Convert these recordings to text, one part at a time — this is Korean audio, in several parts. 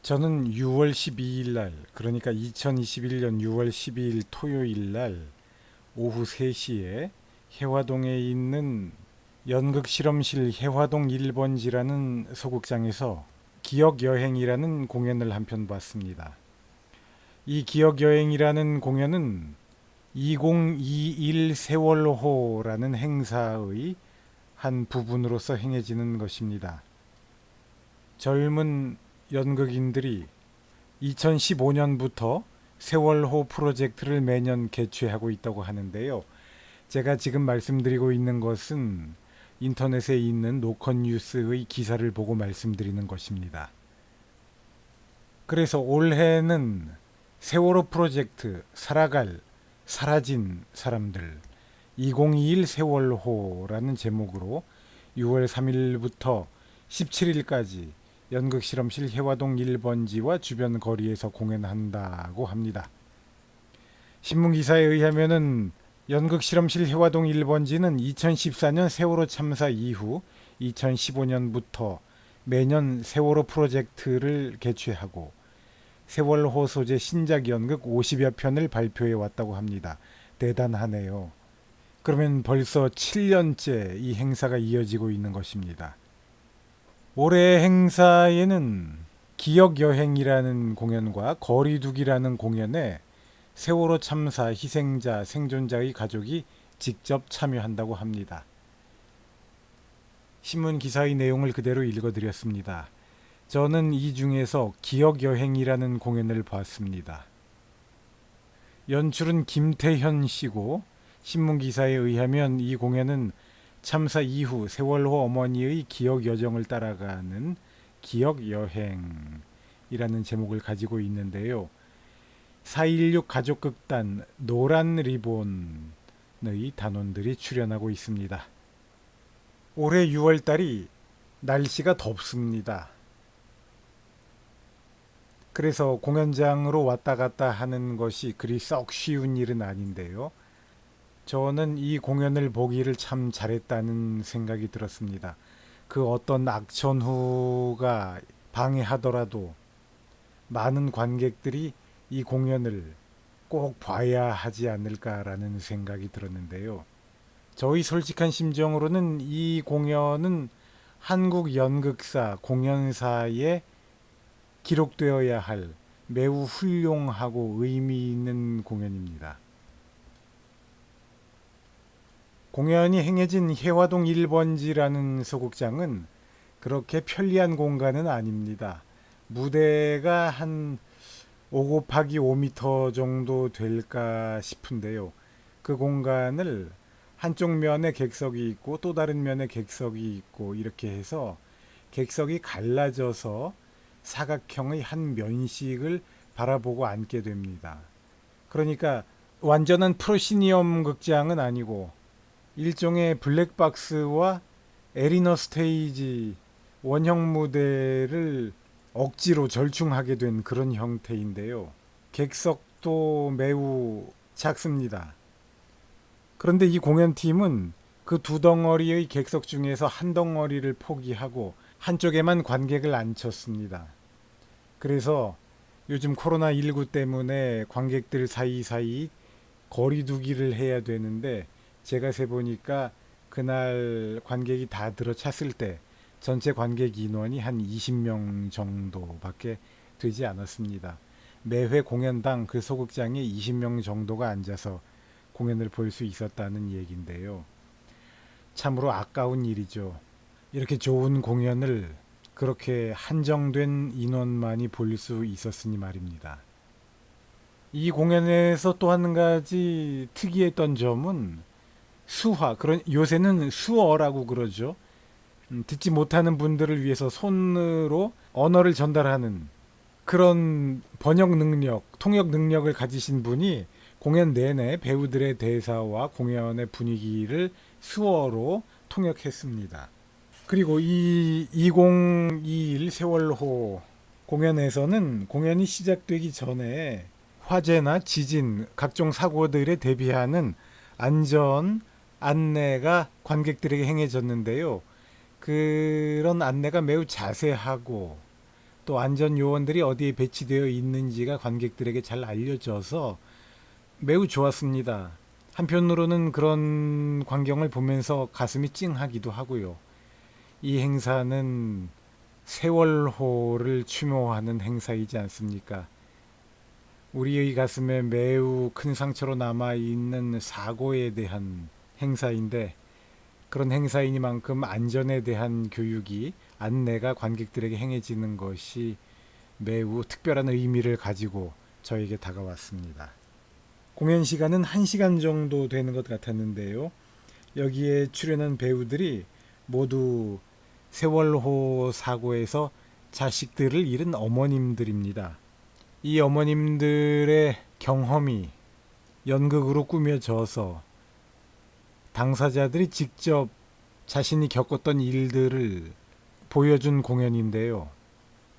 저는 6월 12일 날, 그러니까 2021년 6월 12일 토요일 날 오후 3시에 해화동에 있는 연극실험실 해화동 1번지라는 소극장에서 기억여행이라는 공연을 한 편 봤습니다. 이 기억여행이라는 공연은 2021 세월호라는 행사의 한 부분으로서 행해지는 것입니다. 젊은 연극인들이 2015년부터 세월호 프로젝트를 매년 개최하고 있다고 하는데요. 제가 지금 말씀드리고 있는 것은 인터넷에 있는 노컷뉴스의 기사를 보고 말씀드리는 것입니다. 그래서 올해는 세월호 프로젝트 살아갈, 사라진 사람들 2021 세월호라는 제목으로 6월 3일부터 17일까지 연극실험실 해화동 1번지와 주변 거리에서 공연한다고 합니다. 신문기사에 의하면은 연극실험실 해화동 1번지는 2014년 세월호 참사 이후 2015년부터 매년 세월호 프로젝트를 개최하고 세월호 소재 신작 연극 50여 편을 발표해 왔다고 합니다. 대단하네요. 그러면 벌써 7년째 이 행사가 이어지고 있는 것입니다. 올해 행사에는 기억여행이라는 공연과 거리두기라는 공연에 세월호 참사 희생자, 생존자의 가족이 직접 참여한다고 합니다. 신문 기사의 내용을 그대로 읽어드렸습니다. 저는 이 중에서 기억여행이라는 공연을 봤습니다. 연출은 김태현 씨고 신문 기사에 의하면 이 공연은 참사 이후 세월호 어머니의 기억 여정을 따라가는 기억여행이라는 제목을 가지고 있는데요. 4.16 가족극단 노란 리본의 단원들이 출연하고 있습니다. 올해 6월달이 날씨가 덥습니다. 그래서 공연장으로 왔다 갔다 하는 것이 그리 썩 쉬운 일은 아닌데요. 저는 이 공연을 보기를 참 잘했다는 생각이 들었습니다. 그 어떤 악천후가 방해하더라도 많은 관객들이 이 공연을 꼭 봐야 하지 않을까라는 생각이 들었는데요. 저희 솔직한 심정으로는 이 공연은 한국 연극사, 공연사에 기록되어야 할 매우 훌륭하고 의미 있는 공연입니다. 공연이 행해진 해화동 1번지라는 소극장은 그렇게 편리한 공간은 아닙니다. 무대가 한 5 곱하기 5m 정도 될까 싶은데요. 그 공간을 한쪽 면에 객석이 있고 또 다른 면에 객석이 있고 이렇게 해서 객석이 갈라져서 사각형의 한 면식을 바라보고 앉게 됩니다. 그러니까 완전한 프로시니엄 극장은 아니고 일종의 블랙박스와 에리너 스테이지 원형 무대를 억지로 절충하게 된 그런 형태인데요. 객석도 매우 작습니다. 그런데 이 공연팀은 그 두 덩어리의 객석 중에서 한 덩어리를 포기하고 한쪽에만 관객을 앉혔습니다. 그래서 요즘 코로나19 때문에 관객들 사이사이 거리두기를 해야 되는데 제가 세보니까 그날 관객이 다 들어찼을 때 전체 관객 인원이 한 20명 정도밖에 되지 않았습니다. 매회 공연당 그 소극장에 20명 정도가 앉아서 공연을 볼 수 있었다는 얘기인데요. 참으로 아까운 일이죠. 이렇게 좋은 공연을 그렇게 한정된 인원만이 볼 수 있었으니 말입니다. 이 공연에서 또 한 가지 특이했던 점은 수화, 그런 요새는 수어라고 그러죠. 듣지 못하는 분들을 위해서 손으로 언어를 전달하는 그런 번역 능력, 통역 능력을 가지신 분이 공연 내내 배우들의 대사와 공연의 분위기를 수어로 통역했습니다. 그리고 이 2021 세월호 공연에서는 공연이 시작되기 전에 화재나 지진, 각종 사고들에 대비하는 안전 안내가 관객들에게 행해졌는데요. 그런 안내가 매우 자세하고 또 안전 요원들이 어디에 배치되어 있는지가 관객들에게 잘 알려져서 매우 좋았습니다. 한편으로는 그런 광경을 보면서 가슴이 찡하기도 하고요. 이 행사는 세월호를 추모하는 행사이지 않습니까? 우리의 가슴에 매우 큰 상처로 남아있는 사고에 대한 행사인데, 그런 행사이니만큼 안전에 대한 교육이, 안내가 관객들에게 행해지는 것이 매우 특별한 의미를 가지고 저에게 다가왔습니다. 공연 시간은 1시간 정도 되는 것 같았는데요. 여기에 출연한 배우들이 모두 세월호 사고에서 자식들을 잃은 어머님들입니다. 이 어머님들의 경험이 연극으로 꾸며져서 당사자들이 직접 자신이 겪었던 일들을 보여준 공연인데요.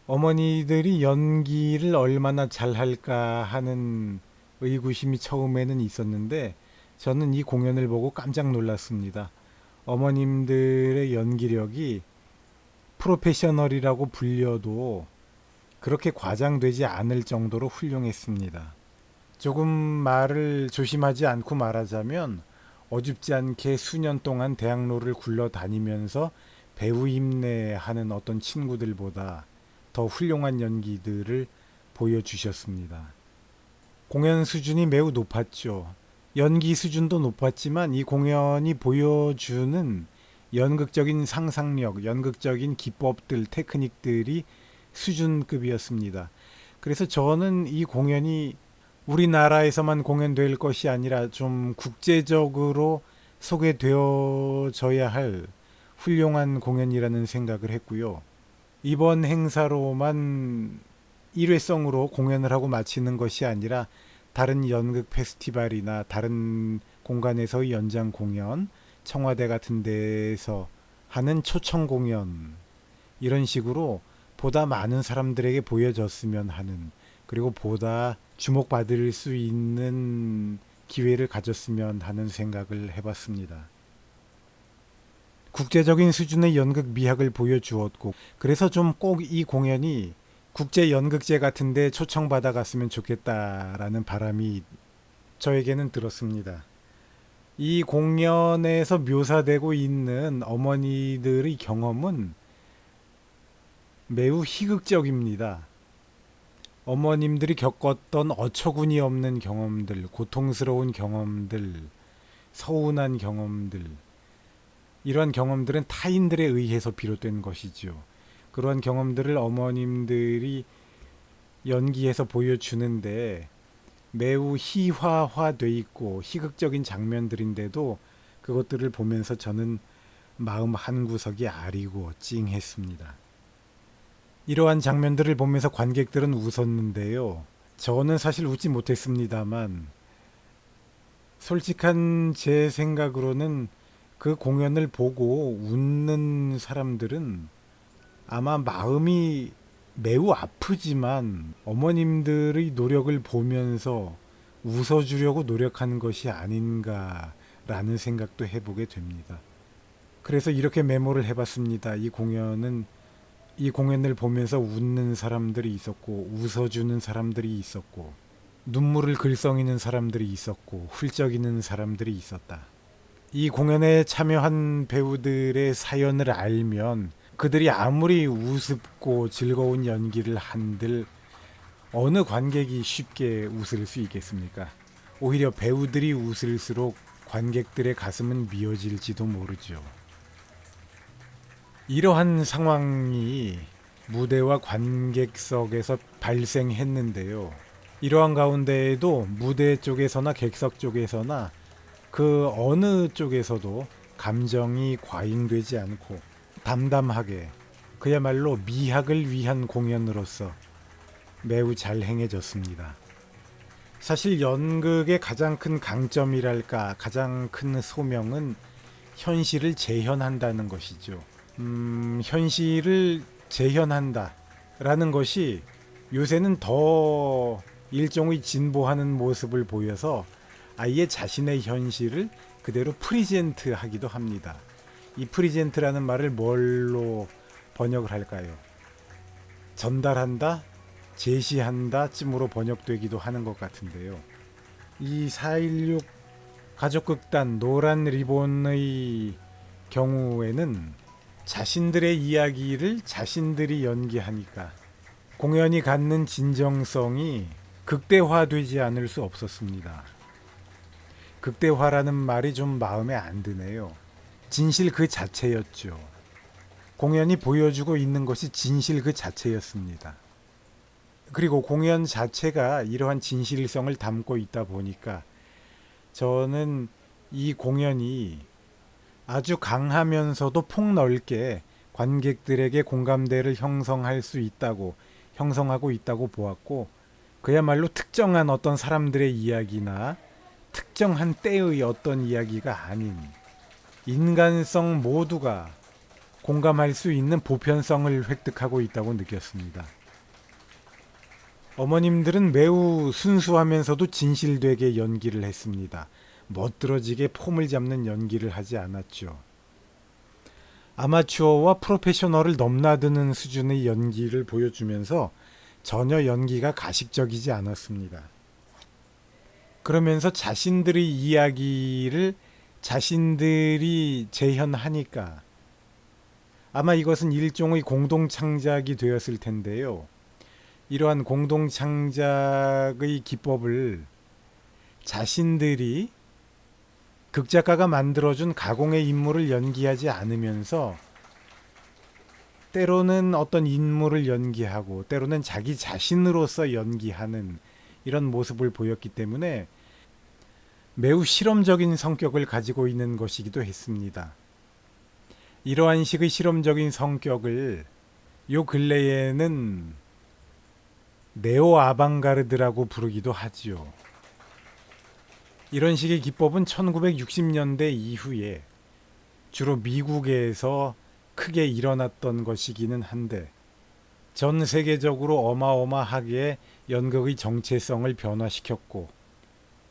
어머니들이 연기를 얼마나 잘할까 하는 의구심이 처음에는 있었는데 저는 이 공연을 보고 깜짝 놀랐습니다. 어머님들의 연기력이 프로페셔널이라고 불려도 그렇게 과장되지 않을 정도로 훌륭했습니다. 조금 말을 조심하지 않고 말하자면 어줍지 않게 수년 동안 대학로를 굴러다니면서 배우 임내하는 어떤 친구들보다 더 훌륭한 연기들을 보여주셨습니다. 공연 수준이 매우 높았죠. 연기 수준도 높았지만 이 공연이 보여주는 연극적인 상상력, 연극적인 기법들, 테크닉들이 수준급이었습니다. 그래서 저는 이 공연이 우리나라에서만 공연될 것이 아니라 좀 국제적으로 소개되어져야 할 훌륭한 공연이라는 생각을 했고요. 이번 행사로만 일회성으로 공연을 하고 마치는 것이 아니라 다른 연극 페스티벌이나 다른 공간에서의 연장 공연, 청와대 같은 데에서 하는 초청 공연, 이런 식으로 보다 많은 사람들에게 보여졌으면 하는, 그리고 보다 주목받을 수 있는 기회를 가졌으면 하는 생각을 해봤습니다. 국제적인 수준의 연극 미학을 보여주었고, 그래서 좀 꼭 이 공연이 국제 연극제 같은데 초청받아 갔으면 좋겠다라는 바람이 저에게는 들었습니다. 이 공연에서 묘사되고 있는 어머니들의 경험은 매우 희극적입니다. 어머님들이 겪었던 어처구니 없는 경험들, 고통스러운 경험들, 서운한 경험들, 이러한 경험들은 타인들에 의해서 비롯된 것이죠. 그러한 경험들을 어머님들이 연기해서 보여주는데 매우 희화화돼 있고 희극적인 장면들인데도 그것들을 보면서 저는 마음 한구석이 아리고 찡했습니다. 이러한 장면들을 보면서 관객들은 웃었는데요. 저는 사실 웃지 못했습니다만 솔직한 제 생각으로는 그 공연을 보고 웃는 사람들은 아마 마음이 매우 아프지만 어머님들의 노력을 보면서 웃어주려고 노력하는 것이 아닌가라는 생각도 해보게 됩니다. 그래서 이렇게 메모를 해봤습니다. 이 공연을 보면서 웃는 사람들이 있었고, 웃어주는 사람들이 있었고, 눈물을 글썽이는 사람들이 있었고, 훌쩍이는 사람들이 있었다. 이 공연에 참여한 배우들의 사연을 알면 그들이 아무리 우습고 즐거운 연기를 한들 어느 관객이 쉽게 웃을 수 있겠습니까? 오히려 배우들이 웃을수록 관객들의 가슴은 미어질지도 모르죠. 이러한 상황이 무대와 관객석에서 발생했는데요. 이러한 가운데에도 무대 쪽에서나 객석 쪽에서나 그 어느 쪽에서도 감정이 과잉되지 않고 담담하게, 그야말로 미학을 위한 공연으로서 매우 잘 행해졌습니다. 사실 연극의 가장 큰 강점이랄까, 가장 큰 소명은 현실을 재현한다는 것이죠. 현실을 재현한다 라는 것이 요새는 더 일종의 진보하는 모습을 보여서 아예 자신의 현실을 그대로 프리젠트 하기도 합니다. 이 프리젠트라는 말을 뭘로 번역을 할까요? 전달한다, 제시한다 쯤으로 번역되기도 하는 것 같은데요. 이 4.16 가족극단 노란 리본의 경우에는 자신들의 이야기를 자신들이 연기하니까 공연이 갖는 진정성이 극대화되지 않을 수 없었습니다. 극대화라는 말이 좀 마음에 안 드네요. 진실 그 자체였죠. 공연이 보여주고 있는 것이 진실 그 자체였습니다. 그리고 공연 자체가 이러한 진실성을 담고 있다 보니까 저는 이 공연이 아주 강하면서도 폭넓게 관객들에게 공감대를 형성하고 있다고 보았고, 그야말로 특정한 어떤 사람들의 이야기나 특정한 때의 어떤 이야기가 아닌 인간성 모두가 공감할 수 있는 보편성을 획득하고 있다고 느꼈습니다. 어머님들은 매우 순수하면서도 진실되게 연기를 했습니다. 멋들어지게 폼을 잡는 연기를 하지 않았죠. 아마추어와 프로페셔널을 넘나드는 수준의 연기를 보여주면서 전혀 연기가 가식적이지 않았습니다. 그러면서 자신들의 이야기를 자신들이 재현하니까 아마 이것은 일종의 공동창작이 되었을 텐데요. 이러한 공동창작의 기법을 자신들이 극작가가 만들어준 가공의 인물을 연기하지 않으면서 때로는 어떤 인물을 연기하고 때로는 자기 자신으로서 연기하는 이런 모습을 보였기 때문에 매우 실험적인 성격을 가지고 있는 것이기도 했습니다. 이러한 식의 실험적인 성격을 요 근래에는 네오 아방가르드라고 부르기도 하지요. 이런 식의 기법은 1960년대 이후에 주로 미국에서 크게 일어났던 것이기는 한데 전 세계적으로 어마어마하게 연극의 정체성을 변화시켰고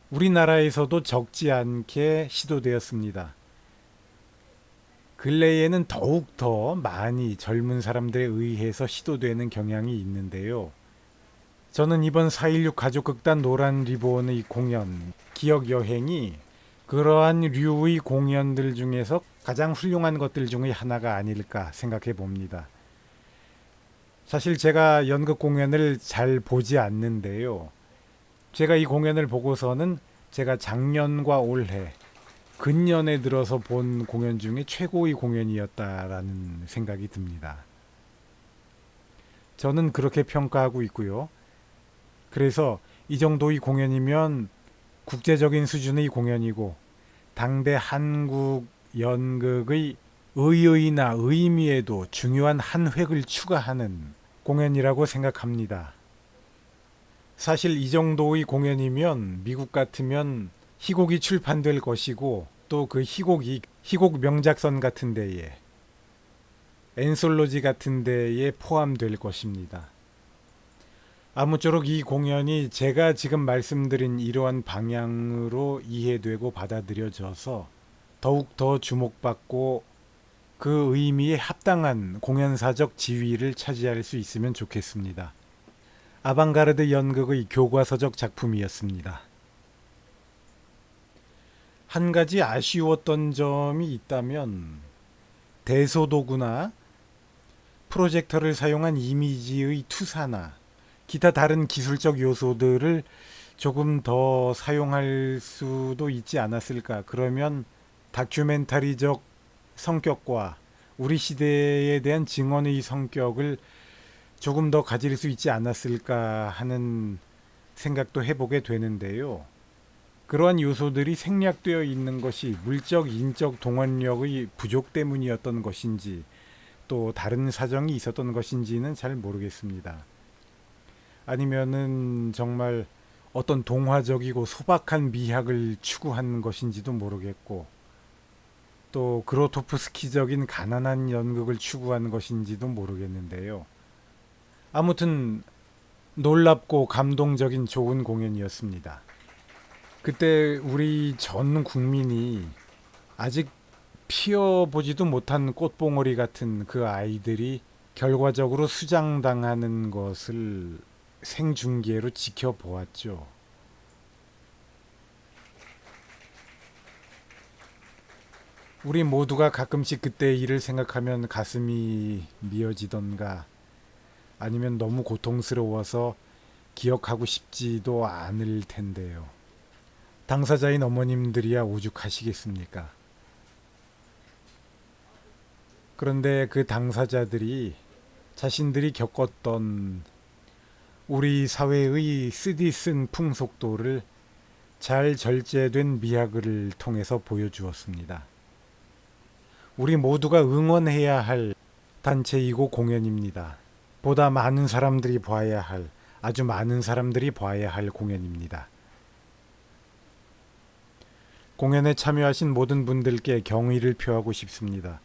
우리나라에서도 적지 않게 시도되었습니다. 근래에는 더욱 더 많이 젊은 사람들에 의해서 시도되는 경향이 있는데요. 저는 이번 4.16 가족극단 노란 리본의 공연, 기억여행이 그러한 류의 공연들 중에서 가장 훌륭한 것들 중의 하나가 아닐까 생각해 봅니다. 사실 제가 연극 공연을 잘 보지 않는데요. 제가 이 공연을 보고서는 제가 작년과 올해, 근년에 들어서 본 공연 중에 최고의 공연이었다라는 생각이 듭니다. 저는 그렇게 평가하고 있고요. 그래서 이 정도의 공연이면 국제적인 수준의 공연이고 당대 한국 연극의 의의나 의미에도 중요한 한 획을 추가하는 공연이라고 생각합니다. 사실 이 정도의 공연이면 미국 같으면 희곡이 출판될 것이고 또 그 희곡 명작선 같은 데에 엔솔로지 같은 데에 포함될 것입니다. 아무쪼록 이 공연이 제가 지금 말씀드린 이러한 방향으로 이해되고 받아들여져서 더욱 더 주목받고 그 의미에 합당한 공연사적 지위를 차지할 수 있으면 좋겠습니다. 아방가르드 연극의 교과서적 작품이었습니다. 한 가지 아쉬웠던 점이 있다면 대소도구나 프로젝터를 사용한 이미지의 투사나 기타 다른 기술적 요소들을 조금 더 사용할 수도 있지 않았을까. 그러면 다큐멘터리적 성격과 우리 시대에 대한 증언의 성격을 조금 더 가질 수 있지 않았을까 하는 생각도 해보게 되는데요. 그러한 요소들이 생략되어 있는 것이 물적, 인적 동원력의 부족 때문이었던 것인지 또 다른 사정이 있었던 것인지는 잘 모르겠습니다. 아니면은 정말 어떤 동화적이고 소박한 미학을 추구한 것인지도 모르겠고 또 그로토프스키적인 가난한 연극을 추구한 것인지도 모르겠는데요. 아무튼 놀랍고 감동적인 좋은 공연이었습니다. 그때 우리 전 국민이 아직 피어보지도 못한 꽃봉오리 같은 그 아이들이 결과적으로 수장당하는 것을 생중계로 지켜보았죠. 우리 모두가 가끔씩 그때의 일을 생각하면 가슴이 미어지던가 아니면 너무 고통스러워서 기억하고 싶지도 않을 텐데요. 당사자인 어머님들이야 오죽하시겠습니까? 그런데 그 당사자들이 자신들이 겪었던 우리 사회의 쓰디쓴 풍속도를 잘 절제된 미학을 통해서 보여주었습니다. 우리 모두가 응원해야 할 단체이고 공연입니다. 보다 많은 사람들이 봐야 할, 아주 많은 사람들이 봐야 할 공연입니다. 공연에 참여하신 모든 분들께 경의를 표하고 싶습니다.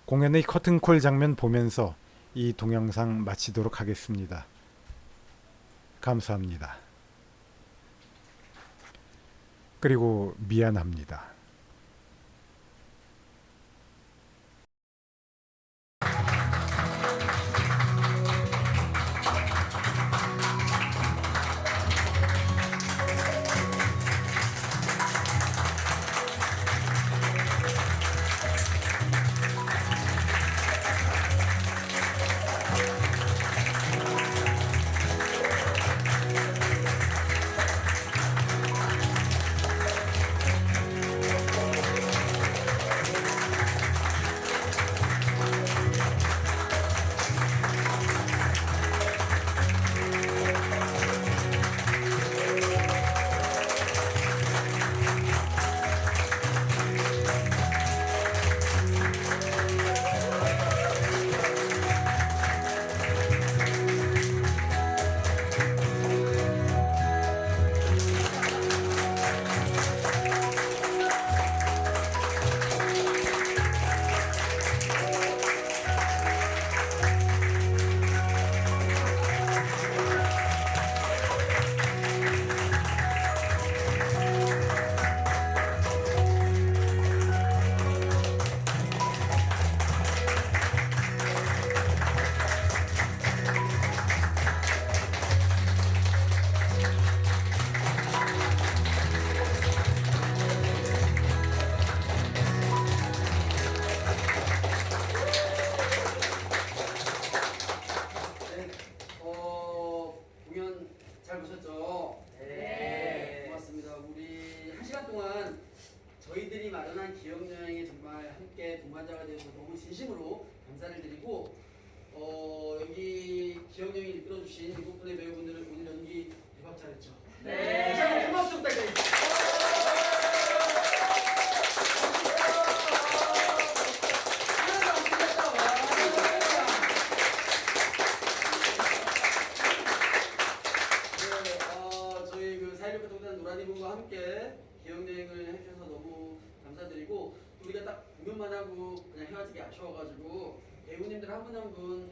공연의 커튼콜 장면 보면서 이 동영상 마치도록 하겠습니다. 감사합니다. 그리고 미안합니다. 공연 잘 보셨죠? 네. 고맙습니다. 우리 1시간 동안 저희들이 마련한 기억여행에 정말 함께 동반자가 되어서 너무 진심으로 감사를 드리고 여기 기억여행을 이끌어주신 7분의 배우분들 오늘 연기 대박 잘했죠? 네. 다시 한번 큰 박수 부탁드립니다. 노란이분과 함께 기억여행을 해주셔서 너무 감사드리고 우리가 딱 공연만 하고 그냥 헤어지기 아쉬워가지고 배우님들 한 분 한 분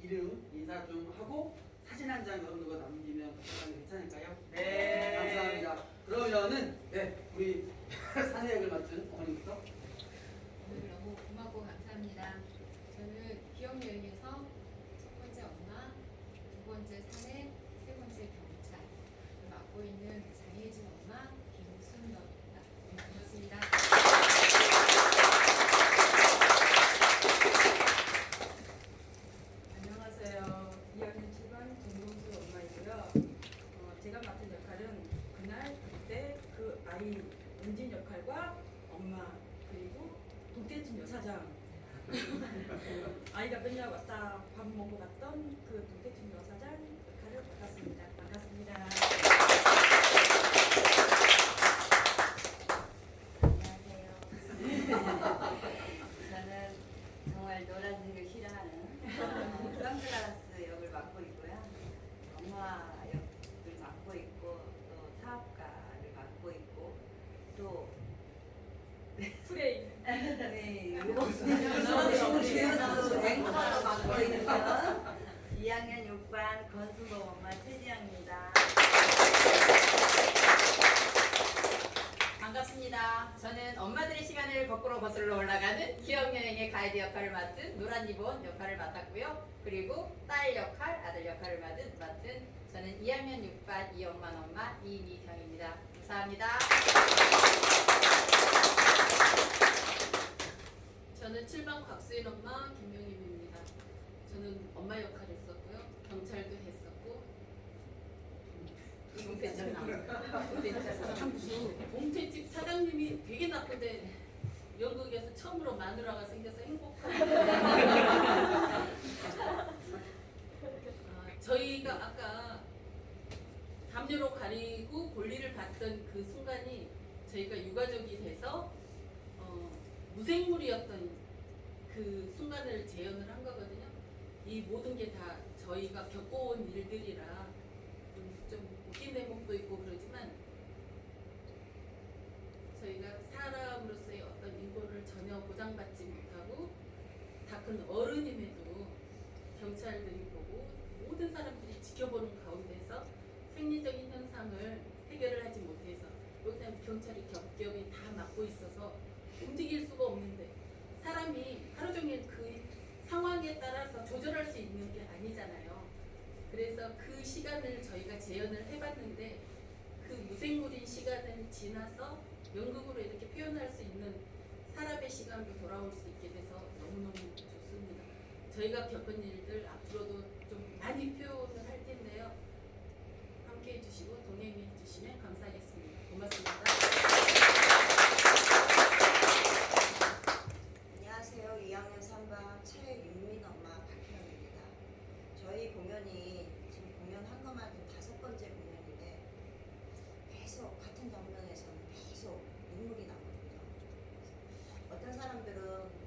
이름 인사 좀 하고 사진 한 장 여러분들과 남기면 괜찮을까요? 네. 감사합니다. 그러면은 우리 사내 역을 맡은 어머님부터. 오늘 너무 고맙고 감사합니다. 저는 기억여행에서 첫 번째 엄마, 두 번째 사내, 세 번째 경찰 맡고 있는 장혜진 엄마 김순덕입니다. 반갑습니다. 안녕하세요. 2학년 7반 정동수 엄마이고요. 제가 맡은 역할은 그날 그때 그 아이 은진 역할과 엄마 그리고 독대진 여사장 아이가 맨날 왔다 밥 먹고 갔던 그 독대진 여사장 역할을 맡았습니다. 반갑습니다. 안녕하세요. 저는 정말 노란색을 싫어하는 선글라스 역을 맡고 있고요. 엄마 역을 맡고 있고 또 사업가를 맡고 있고 또 프레이 네, 앵커도 맡고 있는 2학년 6반 건수도 엄마 최지영입니다. 반갑습니다. 반갑습니다. 저는 엄마들의 시간을 거꾸로 거슬러 올라가는 기억여행의 가이드 역할을 맡은 노란 리본 역할을 맡았고요. 그리고 딸 역할, 아들 역할을 맡은 저는 2학년 6반 이엄만 엄마 이미경입니다. 감사합니다. 저는 7반 곽수인 엄마 김명임입니다. 저는 엄마 역할을 했었고요. 경찰도 했었고 이분 괜찮나? 봉태집 사장님이 되게 나쁜데 연극에서 처음으로 마누라가 생겨서 행복하고 저희가 아까 담요로 가리고 볼일을 봤던 그 순간이 저희가 유가족이 돼서 무생물이었던 그 순간을 재현을 한 거거든요. 이 모든 게 다 저희가 겪어온 일들이라 좀 웃긴 대목도 있고 그러지만 저희가 사람으로서의 어떤 인권을 전혀 보장받지 못하고 다 큰 어른임에도 경찰들이 보고 모든 사람들이 지켜보는 가운데서 생리적인 현상을 해결을 하지 못해서 그다음에 경찰이 겹겹이 다 맡고 있어서 움직일 수가 없는데 사람이 하루 종일 그 상황에 따라서 조절할 수 있는 게 아니잖아요. 그래서 그 시간을 저희가 재현을 해봤는데 그 무생물인 시간을 지나서 연극으로 이렇게 표현할 수 있는 사람의 시간으로 돌아올 수 있게 돼서 너무너무 좋습니다. 저희가 겪은 일들 앞으로도 좀 많이 표현을 할 텐데요. 함께 해주시고 동행해 주시면 감사하겠습니다. 고맙습니다. 안녕하세요. 2학년 3반 최윤민 엄마 박혜연입니다. 저희 공연이 지금 공연한 것만 지금 5번째 공연인데 계속 같은 장면에서는 계속 눈물이 나거든요. 어떤 사람들은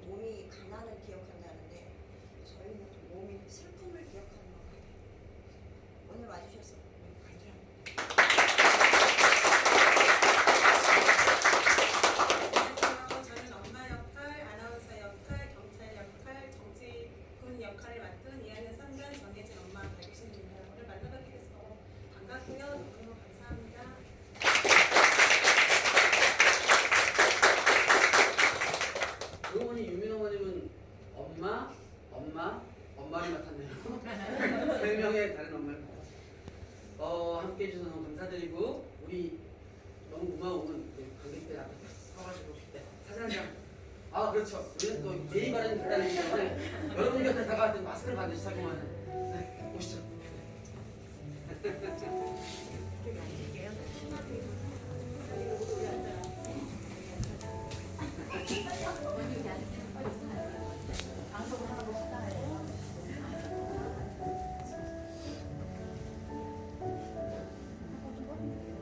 몸이 가난을 기억한다는데 저희는 몸이 슬픔을 기억하는 것 같아요. 오늘 와주셔서 감사합니다. 안녕하세요. 저는 엄마 역할, 아나운서 역할, 경찰 역할, 정치군 역할을 맡은 2학년 3반 정혜진 엄마 박유신입니다. 오늘 만나뵙게 돼서 반갑고요. 너무너무 감사합니다. 어머니 유민 어머님은 엄마를 맡았네요. 3명의 다른 엄마를 맡았어요. 함께 해주셔서 너무 감사드리고 우리 너무 고마운 관객들 앞에 서가지고 사진 한 장. 아 그렇죠. 우리는 또 예의 바른 집단이기 때문에 여러분 곁에 다가왔던 마스크를 반드시 착용하는. 네, 오시죠.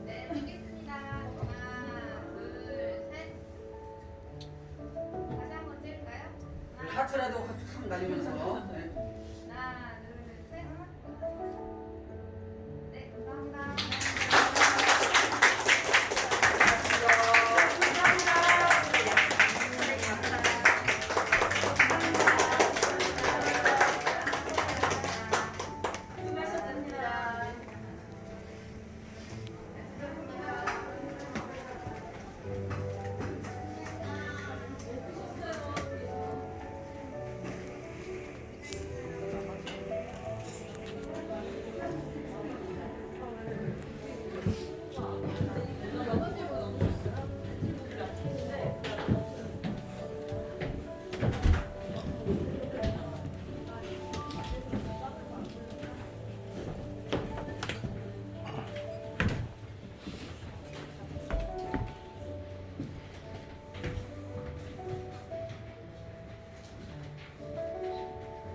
네, 찍겠습니다. 하나, 둘, 셋. 다시 한번 찍을까요? 하트라도 확 날리면서